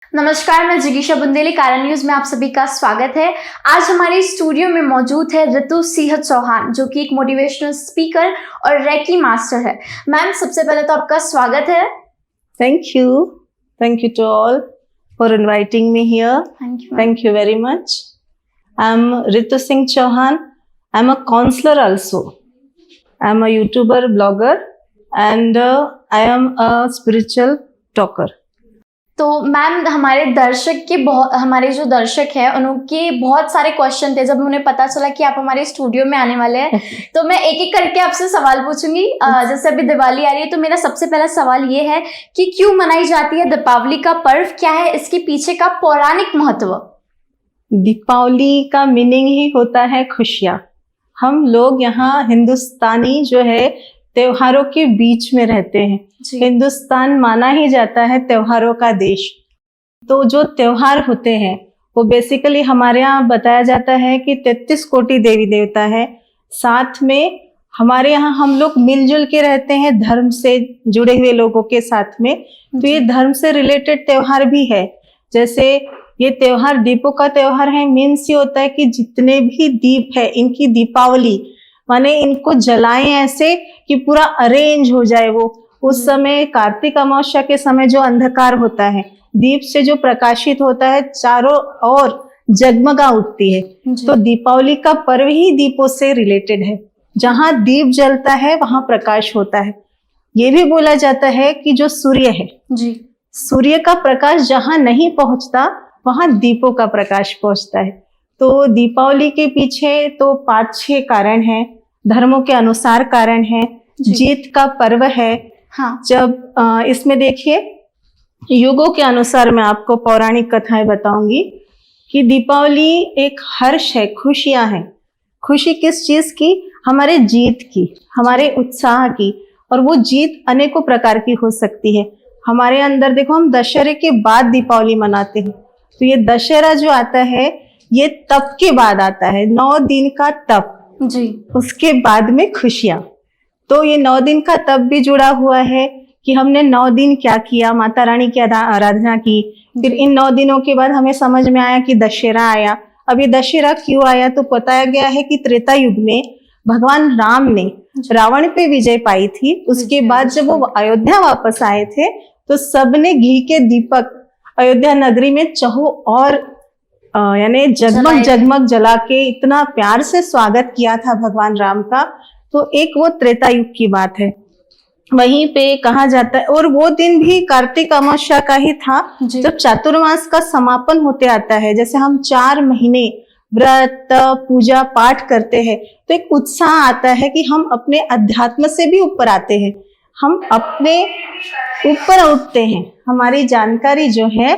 नमस्कार, मैं जिगीशा बुंदेली, कारण न्यूज में आप सभी का स्वागत है। आज हमारे स्टूडियो में मौजूद है ऋतु सिंह चौहान, जो कि एक मोटिवेशनल स्पीकर और रेकी मास्टर है। मैम, सबसे पहले तो आपका स्वागत है। Thank you to all for inviting me here. Thank you very much. I'm Ritu Singh Chauhan. I'm a counselor also. I'm a YouTuber, blogger, and I am a spiritual talker. तो ma'am, हमारे जो दर्शक हैं उनके बहुत सारे question थे। जब उन्हें पता चला कि आप हमारे स्टूडियो में आने वाले हैं तो मैं एक एक करके आपसे सवाल पूछूंगी। जैसे अभी दिवाली आ रही है तो मेरा सबसे पहला सवाल ये है कि क्यों मनाई जाती है दीपावली का पर्व, क्या है इसके पीछे का पौराणिक महत्व? दीपावली का मीनिंग ही होता है खुशियाँ। हम लोग यहाँ हिंदुस्तानी जो है त्योहारों के बीच में रहते हैं। हिंदुस्तान माना ही जाता है त्योहारों का देश। तो जो त्योहार होते हैं वो बेसिकली हमारे यहाँ बताया जाता है कि 33 कोटि देवी देवता है। साथ में हमारे यहाँ हम लोग मिलजुल के रहते हैं धर्म से जुड़े हुए लोगों के साथ में। तो ये धर्म से रिलेटेड त्योहार भी है। जैसे ये त्योहार दीपों का त्योहार है, मीन्स ये होता है कि जितने भी दीप है इनकी दीपावली माने इनको जलाएं ऐसे कि पूरा अरेंज हो जाए। वो उस समय कार्तिक अमावस्या के समय जो अंधकार होता है, दीप से जो प्रकाशित होता है, चारों ओर जगमगा उठती है। तो दीपावली का पर्व ही दीपों से रिलेटेड है। जहां दीप जलता है वहां प्रकाश होता है। ये भी बोला जाता है कि जो सूर्य है जी, सूर्य का प्रकाश जहां नहीं पहुंचता वहां दीपों का प्रकाश पहुंचता है। तो दीपावली के पीछे तो 5-6 कारण हैं। धर्मों के अनुसार कारण है, जीत का पर्व है। हाँ, जब इसमें देखिए युगों के अनुसार मैं आपको पौराणिक कथाएं बताऊंगी कि दीपावली एक हर्ष है, खुशियां हैं। खुशी किस चीज की? हमारे जीत की, हमारे उत्साह की। और वो जीत अनेकों प्रकार की हो सकती है। हमारे अंदर देखो, हम दशहरे के बाद दीपावली मनाते हैं। तो ये दशहरा जो आता है ये तप के बाद आता है, 9 दिन का तप जी, उसके बाद में खुशियां। तो ये 9 दिन का तप भी जुड़ा हुआ है कि हमने 9 दिन क्या किया, माता रानी की आराधना की। फिर इन 9 दिनों के बाद हमें समझ में आया कि दशहरा आया। अब ये दशहरा क्यों आया? तो बताया गया है कि त्रेता युग में भगवान राम ने रावण पे विजय पाई थी। उसके बाद जब वो अयोध्या वापस आए थे तो सबने घी के दीपक अयोध्या नगरी में चहुं और यानी जगमग जगमग जला के इतना प्यार से स्वागत किया था भगवान राम का। तो एक वो त्रेता युग की बात है, वहीं पे कहा जाता है। और वो दिन भी कार्तिक अमावस्या का ही था जब चातुर्मास का समापन होते आता है। जैसे हम 4 महीने व्रत पूजा पाठ करते हैं तो एक उत्साह आता है कि हम अपने अध्यात्म से भी ऊपर आते हैं, हम अपने ऊपर उठते हैं। हमारी जानकारी जो है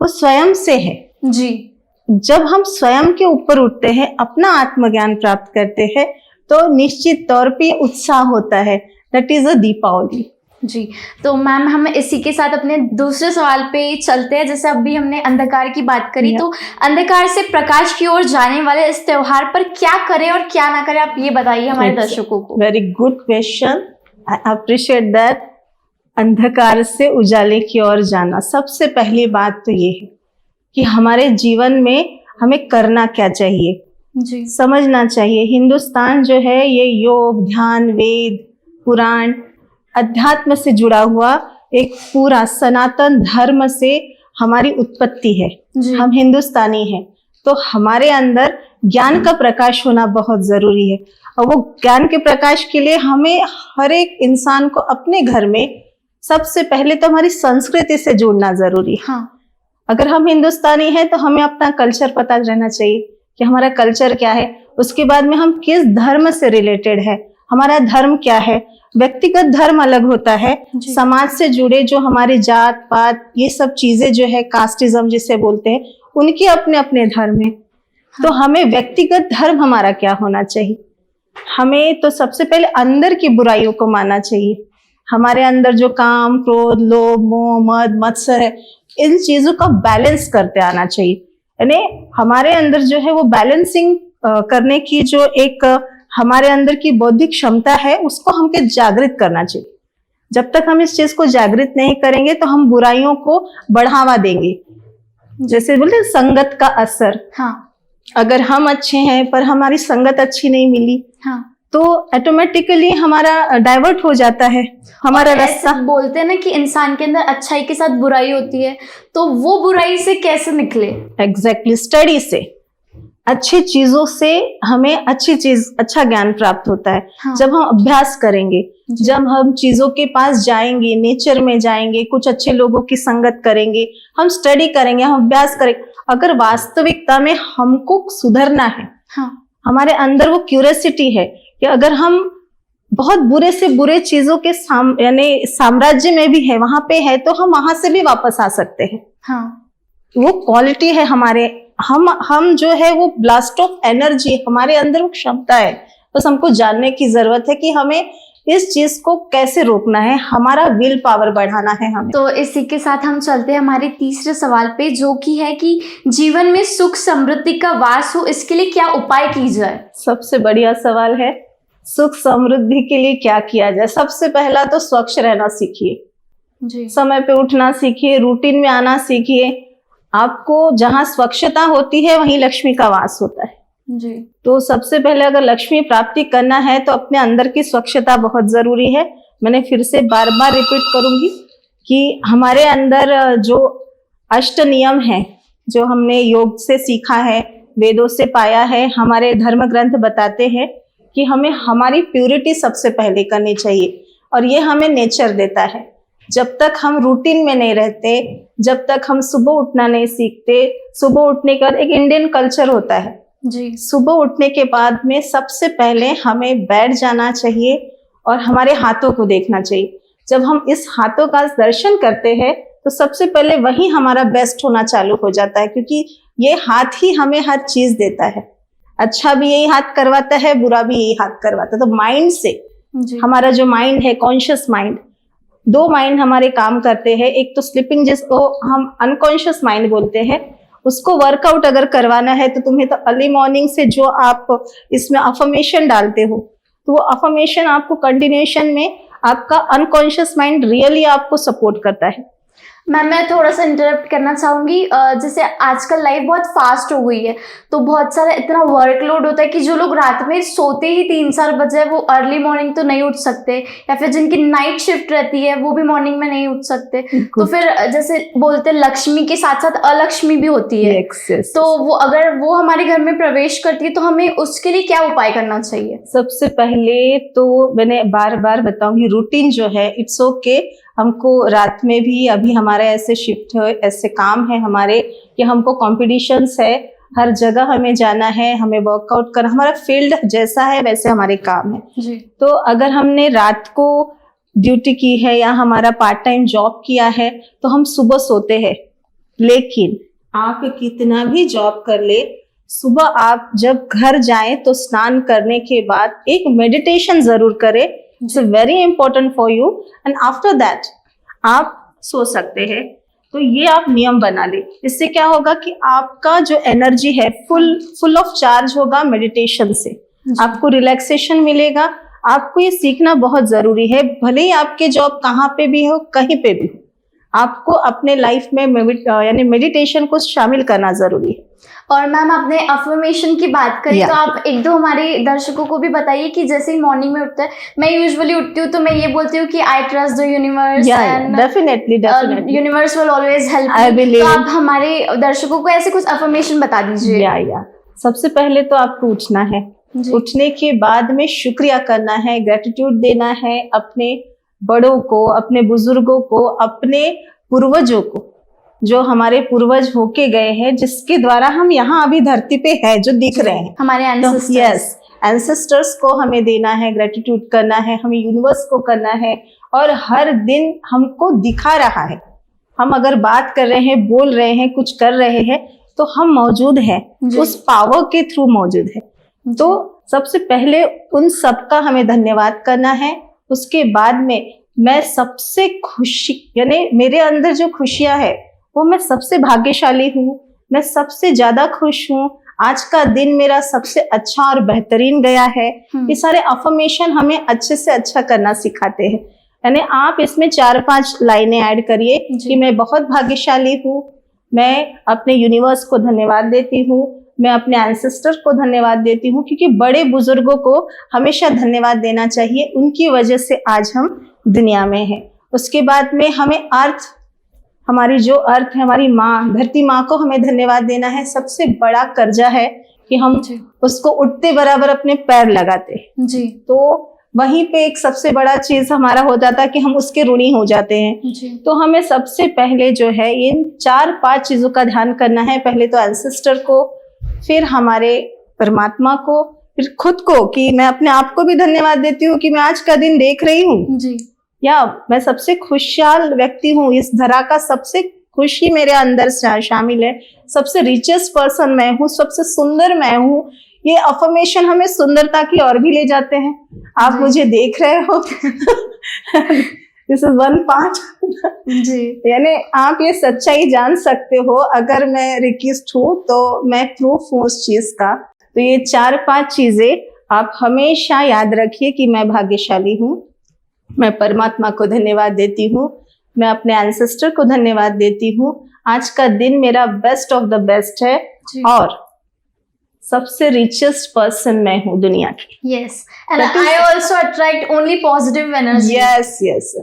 वो स्वयं से है जी। जब हम स्वयं के ऊपर उठते हैं, अपना आत्मज्ञान प्राप्त करते हैं तो निश्चित तौर पे उत्साह होता है। दैट इज अ दीपावली जी। तो मैम, हम इसी के साथ अपने दूसरे सवाल पे चलते हैं। जैसे अभी हमने अंधकार की बात करी, तो अंधकार से प्रकाश की ओर जाने वाले इस त्योहार पर क्या करें और क्या ना करें, आप ये बताइए हमारे दर्शकों को। Very good question, I appreciate that. अंधकार से उजाले की ओर जाना, सबसे पहली बात तो ये है कि हमारे जीवन में हमें करना क्या चाहिए जी, समझना चाहिए। हिंदुस्तान जो है ये योग, ध्यान, वेद, पुराण, अध्यात्म से जुड़ा हुआ एक पूरा सनातन धर्म से हमारी उत्पत्ति है। हम हिंदुस्तानी हैं तो हमारे अंदर ज्ञान का प्रकाश होना बहुत जरूरी है। और वो ज्ञान के प्रकाश के लिए हमें हर एक इंसान को अपने घर में सबसे पहले तो हमारी संस्कृति से जुड़ना जरूरी है। हाँ, अगर हम हिंदुस्तानी हैं तो हमें अपना कल्चर पता रहना चाहिए कि हमारा कल्चर क्या है। उसके बाद में हम किस धर्म से रिलेटेड है, हमारा धर्म क्या है। व्यक्तिगत धर्म अलग होता है, समाज से जुड़े जो हमारे जात पात ये सब चीजें जो है, कास्टिज्म जिसे बोलते हैं, उनके अपने अपने धर्म है। हाँ। तो हमें व्यक्तिगत धर्म हमारा क्या होना चाहिए? हमें तो सबसे पहले अंदर की बुराइयों को मानना चाहिए। हमारे अंदर जो काम, क्रोध, लोभ, मोह, मद, मत्सर है, इन चीजों का बैलेंस करते आना चाहिए। यानी हमारे अंदर जो है वो बैलेंसिंग करने की जो एक हमारे अंदर की बौद्धिक क्षमता है उसको हमको जागृत करना चाहिए। जब तक हम इस चीज को जागृत नहीं करेंगे तो हम बुराइयों को बढ़ावा देंगे। जैसे बोलते हैं, संगत का असर। हाँ। अगर हम अच्छे हैं पर हमारी संगत अच्छी नहीं मिली, हाँ। तो ऑटोमेटिकली हमारा डाइवर्ट हो जाता है हमारा रास्ता। बोलते हैं ना कि इंसान के अंदर अच्छाई के साथ बुराई होती है, तो वो बुराई से कैसे निकले? एग्जैक्टली, स्टडी से, अच्छी चीजों से हमें अच्छा ज्ञान प्राप्त होता है। हाँ। जब हम अभ्यास करेंगे, जब हम चीजों के पास जाएंगे, नेचर में जाएंगे, कुछ अच्छे लोगों की संगत करेंगे, हम स्टडी करेंगे, हम अभ्यास करेंगे, अगर वास्तविकता में हमको सुधरना है, हाँ, हमारे अंदर वो क्यूरियोसिटी है कि अगर हम बहुत बुरे से बुरे चीजों के यानी साम्राज्य में भी है, वहां पे है, तो हम वहां से भी वापस आ सकते हैं। हाँ, वो क्वालिटी है हमारे, हम जो है वो ब्लास्ट ऑफ एनर्जी, हमारे अंदर वो क्षमता है। बस हमको जानने की जरूरत है कि हमें इस चीज को कैसे रोकना है, हमारा विल पावर बढ़ाना है हमें। तो इसी के साथ हम चलते हैं हमारे तीसरे सवाल पे, जो कि है कि जीवन में सुख समृद्धि का वास हो, इसके लिए क्या उपाय की जाए? सबसे बढ़िया सवाल है, सुख समृद्धि के लिए क्या किया जाए। सबसे पहला तो स्वच्छ रहना सीखिए जी। समय पे उठना सीखिए, रूटीन में आना सीखिए। आपको जहाँ स्वच्छता होती है वहीं लक्ष्मी का वास होता है जी। तो सबसे पहले अगर लक्ष्मी प्राप्ति करना है तो अपने अंदर की स्वच्छता बहुत जरूरी है। मैंने फिर से बार बार रिपीट करूंगी कि हमारे अंदर जो अष्ट नियम है, जो हमने योग से सीखा है, वेदों से पाया है, हमारे धर्म ग्रंथ बताते हैं कि हमें हमारी प्यूरिटी सबसे पहले करनी चाहिए, और ये हमें नेचर देता है। जब तक हम रूटीन में नहीं रहते, जब तक हम सुबह उठना नहीं सीखते, सुबह उठने के बाद एक इंडियन कल्चर होता है जी, सुबह उठने के बाद में सबसे पहले हमें बैठ जाना चाहिए और हमारे हाथों को देखना चाहिए। जब हम इस हाथों का दर्शन करते हैं तो सबसे पहले वही हमारा बेस्ट होना चालू हो जाता है, क्योंकि ये हाथ ही हमें हर चीज देता है। अच्छा भी यही हाथ करवाता है, बुरा भी यही हाथ करवाता है। तो माइंड से जी। हमारा जो माइंड है, कॉन्शियस माइंड, दो माइंड हमारे काम करते हैं। एक तो स्लीपिंग, जिसको हम अनकॉन्शियस माइंड बोलते हैं, उसको वर्कआउट अगर करवाना है तो तुम्हें तो अर्ली मॉर्निंग से जो आप इसमें अफर्मेशन डालते हो, तो वो अफर्मेशन आपको कंटिन्यूएशन में आपका अनकॉन्शियस माइंड रियली आपको सपोर्ट करता है। मैम, मैं थोड़ा सा इंटरप्ट करना चाहूंगी। जैसे आजकल लाइफ बहुत फास्ट हो गई है, तो बहुत सारा इतना वर्कलोड होता है कि जो लोग रात में सोते ही 3-4 बजे, वो अर्ली मॉर्निंग तो नहीं उठ सकते, या फिर जिनकी नाइट शिफ्ट रहती है वो भी मॉर्निंग में नहीं उठ सकते। तो फिर जैसे बोलते हैं लक्ष्मी के साथ साथ अलक्ष्मी भी होती है। तो वो अगर वो हमारे घर में प्रवेश करती है तो हमें उसके लिए क्या उपाय करना चाहिए? सबसे पहले तो मैंने बार बार बताऊंगी, रूटीन जो है इट्स ओके। हमको रात में भी, अभी हमारे ऐसे शिफ्ट है, ऐसे काम है हमारे कि हमको कॉम्पिटिशन्स है, हर जगह हमें जाना है, हमें वर्कआउट करना, हमारा फील्ड जैसा है वैसे हमारे काम है जी। तो अगर हमने रात को ड्यूटी की है या हमारा पार्ट टाइम जॉब किया है तो हम सुबह सोते हैं। लेकिन आप कितना भी जॉब कर ले, सुबह आप जब घर जाएं तो स्नान करने के बाद एक मेडिटेशन जरूर करें। It's very important for you, and after that आप सो सकते हैं। तो ये आप नियम बना ले। इससे क्या होगा कि आपका जो एनर्जी है फुल ऑफ चार्ज होगा मेडिटेशन से, आपको रिलैक्सेशन मिलेगा। आपको ये सीखना बहुत जरूरी है, भले ही आपके जॉब कहाँ पे भी हो, कहीं पे भी हो, आपको अपने लाइफ में यानी मेडिटेशन को शामिल करना जरूरी है। और मैम, आपने अफर्मेशन की बात करी, तो आप एक दो हमारे दर्शकों को भी बताइए कि जैसे ही मॉर्निंग में उठता है, मैं यूजुअली उठती हूँ तो मैं ये बोलती हूँ कि I trust the universe and definitely universe will always help me. तो आप हमारे दर्शकों को ऐसे कुछ अफर्मेशन बता दीजिए। सबसे पहले तो आपको उठना है, उठने के बाद में शुक्रिया करना है, ग्रेटिट्यूड देना है अपने बड़ों को, अपने बुजुर्गों को, अपने पूर्वजों को, जो हमारे पूर्वज होके गए हैं, जिसके द्वारा हम यहाँ अभी धरती पे है, जो दिख रहे हैं, हमारे एंसेस्टर्स। एंसेस्टर्स को हमें देना है, ग्रेटिट्यूड करना है, हमें यूनिवर्स को करना है। और हर दिन हमको दिखा रहा है, हम अगर बात कर रहे हैं, बोल रहे हैं, कुछ कर रहे हैं, तो हम मौजूद हैं, उस पावर के थ्रू मौजूद है। तो सबसे पहले उन सबका हमें धन्यवाद करना है। उसके बाद में मैं सबसे खुशी, यानी मेरे अंदर जो खुशियां है वो मैं सबसे भाग्यशाली हूँ, मैं सबसे ज्यादा खुश हूँ, आज का दिन मेरा सबसे अच्छा और बेहतरीन गया है। ये सारे अफर्मेशन हमें अच्छे से अच्छा करना सिखाते हैं। यानी आप इसमें 4-5 लाइनें ऐड करिए कि मैं बहुत भाग्यशाली हूँ, मैं अपने यूनिवर्स को धन्यवाद देती हूँ, मैं अपने एंसेस्टर को धन्यवाद देती हूँ, क्योंकि बड़े बुजुर्गों को हमेशा धन्यवाद देना चाहिए, उनकी वजह से आज हम दुनिया में हैं। उसके बाद में हमें अर्थ, हमारी जो अर्थ है, हमारी माँ, धरती माँ को हमें धन्यवाद देना है। सबसे बड़ा कर्जा है कि हम उसको उठते बराबर अपने पैर लगाते जी। तो वहीं पे एक सबसे बड़ा चीज हमारा हो जाता है कि हम उसके ऋणी हो जाते हैं जी। तो हमें सबसे पहले जो है इन 4-5 चीजों का ध्यान करना है। पहले तो एंसेस्टर को, फिर हमारे परमात्मा को, फिर खुद को, कि मैं अपने आप को भी धन्यवाद देती हूँ कि मैं आज का दिन देख रही हूँ जी। या मैं सबसे खुशहाल व्यक्ति हूँ, इस धरा का सबसे खुशी मेरे अंदर शामिल है, सबसे रिचेस्ट पर्सन मैं हूँ, सबसे सुंदर मैं हूँ। ये अफर्मेशन हमें सुंदरता की ओर भी ले जाते हैं। आप मुझे देख रहे हो दिस इज 1 पार्ट जी। यानी आप ये सच्चाई जान सकते हो, अगर मैं रिक्वेस्ट हूँ तो मैं प्रूफ हूँ उस चीज का। तो ये 4-5 चीजें आप हमेशा याद रखिए कि मैं भाग्यशाली हूँ, मैं परमात्मा को धन्यवाद देती हूँ, मैं अपने एंसेस्टर को धन्यवाद देती हूँ, आज का दिन मेरा बेस्ट ऑफ द बेस्ट है और सबसे रिचेस्ट पर्सन मैं हूँ दुनिया की। Yes, and I also attract only positive energy. Yes.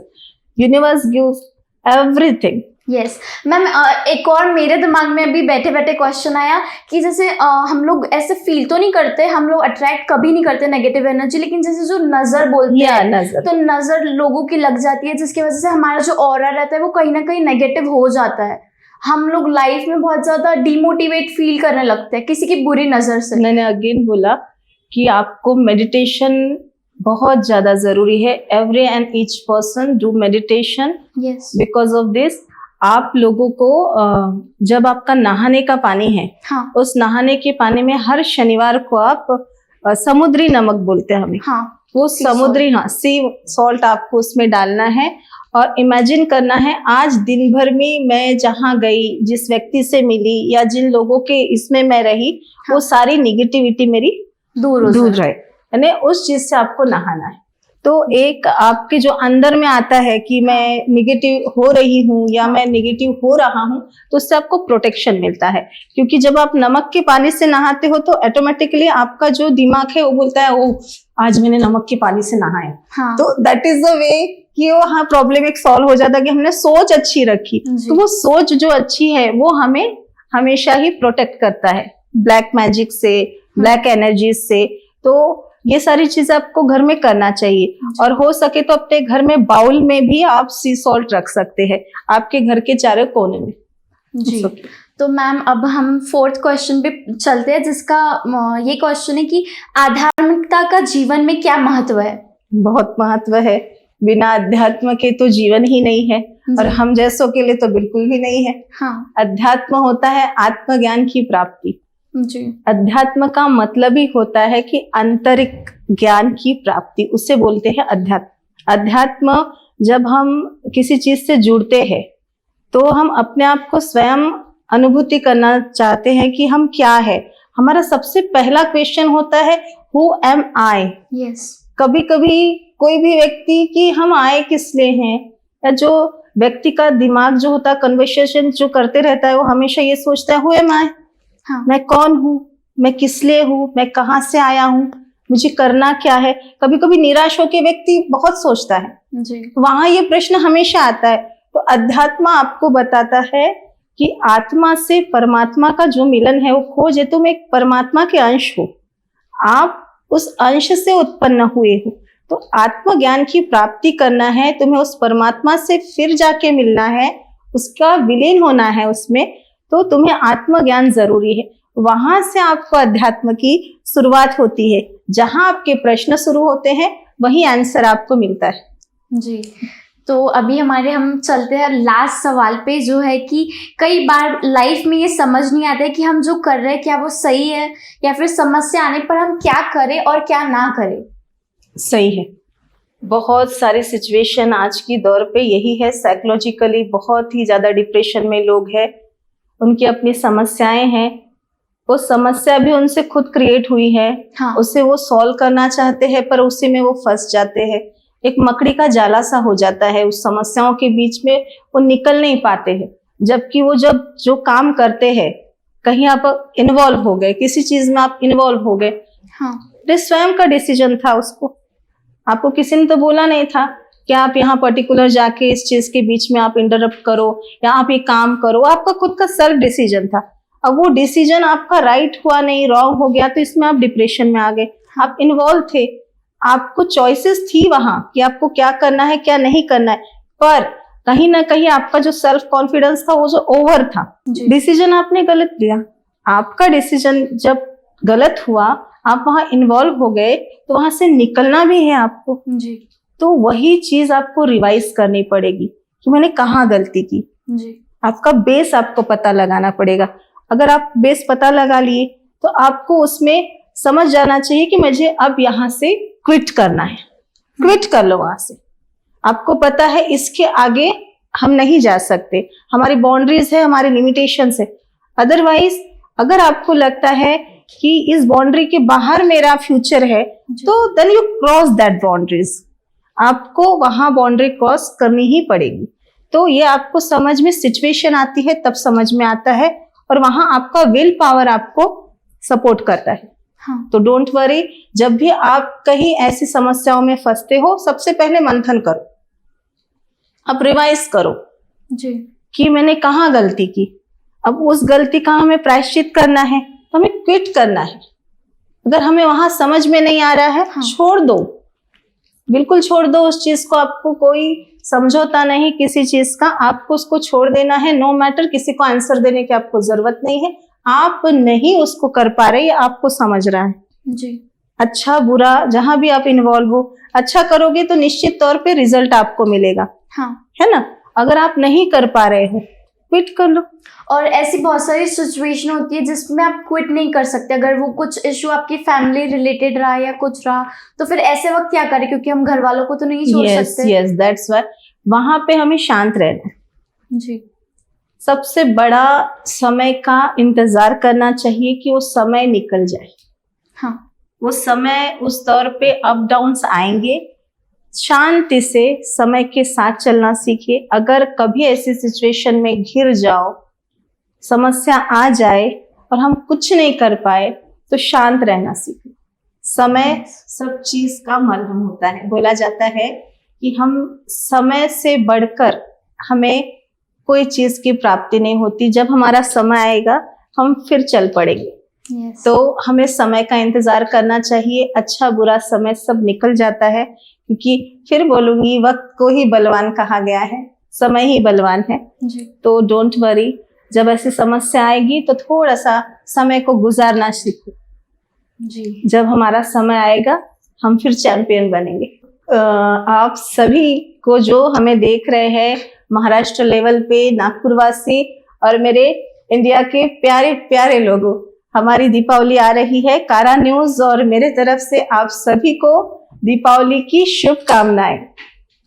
Universe gives everything. Yes, ma'am एक और मेरे दिमाग में अभी बैठे बैठे क्वेश्चन आया कि जैसे हम लोग ऐसे फील तो नहीं करते, हम लोग अट्रैक्ट कभी नहीं करते नेगेटिव एनर्जी, लेकिन जैसे जो नजर बोलते हैं तो नजर लोगों की लग जाती है, जिसकी वजह से हमारा जो ऑरा रहता है वो कहीं ना कहीं नेगेटिव हो जाता है। हम लोग लाइफ में बहुत ज्यादा डिमोटिवेट फील करने लगते हैं किसी की बुरी नजर से। मैंने अगेन बोला कि आपको मेडिटेशन बहुत ज्यादा जरूरी है। Every and each person do meditation. Yes. Because of this आप लोगों को जब आपका नहाने का पानी है, हाँ, उस नहाने के पानी में हर शनिवार को आप समुद्री नमक बोलते हैं हमें, हाँ, वो समुद्री, हाँ, सी सॉल्ट आपको उसमें डालना है और इमेजिन करना है आज दिन भर में मैं जहाँ गई, जिस व्यक्ति से मिली या जिन लोगों के इसमें मैं रही, हाँ, वो सारी निगेटिविटी मेरी दूर रहे, यानी उस चीज से आपको नहाना है। तो एक आपके जो अंदर में आता है कि मैं निगेटिव हो रही हूँ या मैं निगेटिव हो रहा हूँ, तो उससे आपको प्रोटेक्शन मिलता है। क्योंकि जब आप नमक के पानी से नहाते हो तो ऑटोमेटिकली आपका जो दिमाग है वो बोलता है ओ आज मैंने नमक के पानी से नहाया। हाँ, तो दैट इज द वे कि वो हाँ प्रॉब्लम एक सॉल्व हो जाता है कि हमने सोच अच्छी रखी। तो वो सोच जो अच्छी है वो हमें हमेशा ही प्रोटेक्ट करता है ब्लैक मैजिक से, ब्लैक एनर्जी से। तो ये सारी चीजें आपको घर में करना चाहिए और हो सके तो अपने घर में बाउल में भी आप सी सॉल्ट रख सकते हैं आपके घर के चारों कोने में। जी। तो मैम अब हम 4th क्वेश्चन पे चलते हैं, जिसका ये क्वेश्चन है कि आध्यात्मिकता का जीवन में क्या महत्व है? बहुत महत्व है। बिना अध्यात्म के तो जीवन ही नहीं है और हम जैसों के लिए तो बिल्कुल भी नहीं है। हाँ। अध्यात्म होता है आत्मज्ञान की प्राप्ति। जी। अध्यात्म का मतलब ही होता है कि आंतरिक ज्ञान की प्राप्ति, उसे बोलते हैं अध्यात्म। अध्यात्म जब हम किसी चीज से जुड़ते हैं तो हम अपने आप को स्वयं अनुभूति करना चाहते हैं कि हम क्या है। हमारा सबसे पहला क्वेश्चन होता है हु एम आई। यस। कभी कभी कोई भी व्यक्ति कि हम आए किस लिए हैं, या जो व्यक्ति का दिमाग जो होता है कन्वर्सेशन जो करते रहता है वो हमेशा ये सोचता है हु एम आई, हाँ, मैं कौन हूँ, मैं किस लिए हूँ, मैं कहाँ से आया हूँ, मुझे करना क्या है। कभी कभी निराश होकर व्यक्ति बहुत सोचता है, जी। वहां ये प्रश्न हमेशा आता है। तो अध्यात्म आपको बताता है कि आत्मा से परमात्मा का जो मिलन है वो खोज है। तुम एक परमात्मा के अंश हो, आप उस अंश से उत्पन्न हुए हो। तो आत्मज्ञान की प्राप्ति करना है, तुम्हें उस परमात्मा से फिर जाके मिलना है, उसका विलीन होना है उसमें, तो तुम्हें आत्मज्ञान जरूरी है। वहां से आपको अध्यात्म की शुरुआत होती है। जहां आपके प्रश्न शुरू होते हैं वही आंसर आपको मिलता है। जी। तो अभी हम चलते हैं लास्ट सवाल पे, जो है कि कई बार लाइफ में ये समझ नहीं आता है कि हम जो कर रहे हैं क्या वो सही है, या फिर समस्या आने पर हम क्या करें और क्या ना करें। सही है। बहुत सारी सिचुएशन आज की दौर पे यही है। साइकोलॉजिकली बहुत ही ज्यादा डिप्रेशन में लोग हैं, उनकी अपनी समस्याएं हैं, वो समस्या भी उनसे खुद क्रिएट हुई है। हाँ। उसे वो सॉल्व करना चाहते हैं पर उसी में वो फंस जाते हैं। एक मकड़ी का जाला सा हो जाता है, उस समस्याओं के बीच में वो निकल नहीं पाते हैं। जबकि वो जब जो काम करते हैं, कहीं आप इन्वॉल्व हो गए, किसी चीज में आप इन्वॉल्व हो गए, हाँ ये स्वयं का डिसीजन था उसको, आपको किसी ने तो बोला नहीं था कि आप यहाँ पर्टिकुलर जाके इस चीज के बीच में आप इंटरप्ट करो या आप ये काम करो, आपका खुद का सेल्फ डिसीजन था। अब वो डिसीजन आपका राइट हुआ नहीं, रॉन्ग हो गया, तो इसमें आप डिप्रेशन में आ गए। आप इन्वॉल्व थे, आपको चॉइसेस थी वहां कि आपको क्या करना है क्या नहीं करना है, पर कहीं ना कहीं आपका जो सेल्फ कॉन्फिडेंस था वो जो ओवर था, डिसीजन आपने गलत लिया। आपका डिसीजन जब गलत हुआ, आप वहां इन्वॉल्व हो गए, तो वहां से निकलना भी है आपको जी। तो वही चीज आपको रिवाइज करनी पड़ेगी कि मैंने कहाँ गलती की जी। आपका बेस आपको पता लगाना पड़ेगा। अगर आप बेस पता लगा लिए तो आपको उसमें समझ जाना चाहिए कि मुझे अब यहाँ से क्विट करना है, क्विट कर लो वहां से। आपको पता है इसके आगे हम नहीं जा सकते, हमारी बाउंड्रीज है, हमारी लिमिटेशंस है। अदरवाइज अगर आपको लगता है कि इस बाउंड्री के बाहर मेरा फ्यूचर है, तो then you cross that boundaries, आपको वहां बाउंड्री क्रॉस करनी ही पड़ेगी। तो ये आपको समझ में सिचुएशन आती है तब समझ में आता है, और वहां आपका विल पावर आपको सपोर्ट करता है। हाँ। तो डोंट वरी, जब भी आप कहीं ऐसी समस्याओं में फंसते हो, सबसे पहले मंथन करो, आप रिवाइज करो जी कि मैंने कहाँ गलती की। अब उस गलती का हमें प्रायश्चित करना है, तो हमें क्विट करना है। अगर हमें वहां समझ में नहीं आ रहा है, हाँ। छोड़ दो, बिल्कुल छोड़ दो उस चीज को। आपको कोई समझौता नहीं किसी चीज का, आपको उसको छोड़ देना है। नो मैटर, किसी को आंसर देने की आपको जरूरत नहीं है। आप नहीं उसको कर पा रहे, ये आपको समझ रहा है। जी। अच्छा बुरा जहां भी आप इन्वॉल्व हो, अच्छा करोगे तो निश्चित तौर पे रिजल्ट आपको मिलेगा, हाँ। है ना। अगर आप नहीं कर पा रहे हो, क्विट कर लो। और ऐसी बहुत सारी सिचुएशन होती है जिसमें आप क्विट नहीं कर सकते। अगर वो कुछ इशू आपकी फैमिली रिलेटेड रहा या कुछ रहा, तो फिर ऐसे वक्त क्या करें, क्योंकि हम घर वालों को तो नहीं छोड़ सकते। यस, दैट्स व्हाई वहां पे हमें शांत रहना है। जी। सबसे बड़ा समय का इंतजार करना चाहिए कि वो समय निकल जाए। हाँ। वो समय उस दौर पे अप डाउन्स आएंगे, शांति से समय के साथ चलना सीखिए। अगर कभी ऐसी सिचुएशन में घिर जाओ, समस्या आ जाए और हम कुछ नहीं कर पाए, तो शांत रहना सीखिए। समय सब चीज का मलहम होता है। बोला जाता है कि हम समय से बढ़कर हमें कोई चीज की प्राप्ति नहीं होती। जब हमारा समय आएगा हम फिर चल पड़ेंगे। Yes. तो हमें समय का इंतजार करना चाहिए। अच्छा बुरा समय सब निकल जाता है, क्योंकि फिर बोलूंगी वक्त को ही बलवान कहा गया है, समय ही बलवान है। जी। तो डोंट वरी, जब ऐसी समस्या आएगी तो थोड़ा सा समय को गुजारना सीखो। जी। जब हमारा समय आएगा हम फिर चैंपियन बनेंगे। आप सभी को जो हमें देख रहे हैं महाराष्ट्र लेवल पे, नागपुर वासी और मेरे इंडिया के प्यारे प्यारे लोगों, हमारी दीपावली आ रही है। कारा न्यूज और मेरे तरफ से आप सभी को दीपावली की शुभकामनाएं।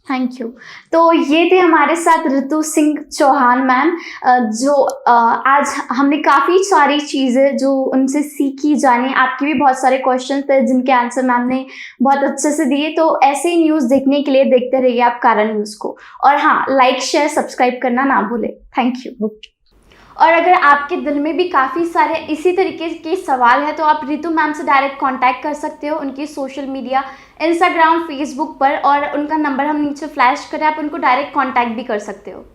Thank you. तो ये थे हमारे साथ ऋतु सिंह चौहान मैम, जो आज हमने काफ़ी सारी चीज़ें जो उनसे सीखी, जानी। आपके भी बहुत सारे क्वेश्चन थे जिनके आंसर मैम ने बहुत अच्छे से दिए। तो ऐसे ही न्यूज़ देखने के लिए देखते रहिए आप कारा न्यूज़ को। और हाँ, लाइक शेयर सब्सक्राइब करना ना भूलें। Thank you. और अगर आपके दिल में भी काफ़ी सारे इसी तरीके के सवाल हैं, तो आप ऋतु मैम से डायरेक्ट कांटेक्ट कर सकते हो उनकी सोशल मीडिया इंस्टाग्राम, फेसबुक पर, और उनका नंबर हम नीचे फ्लैश करें, आप उनको डायरेक्ट कांटेक्ट भी कर सकते हो।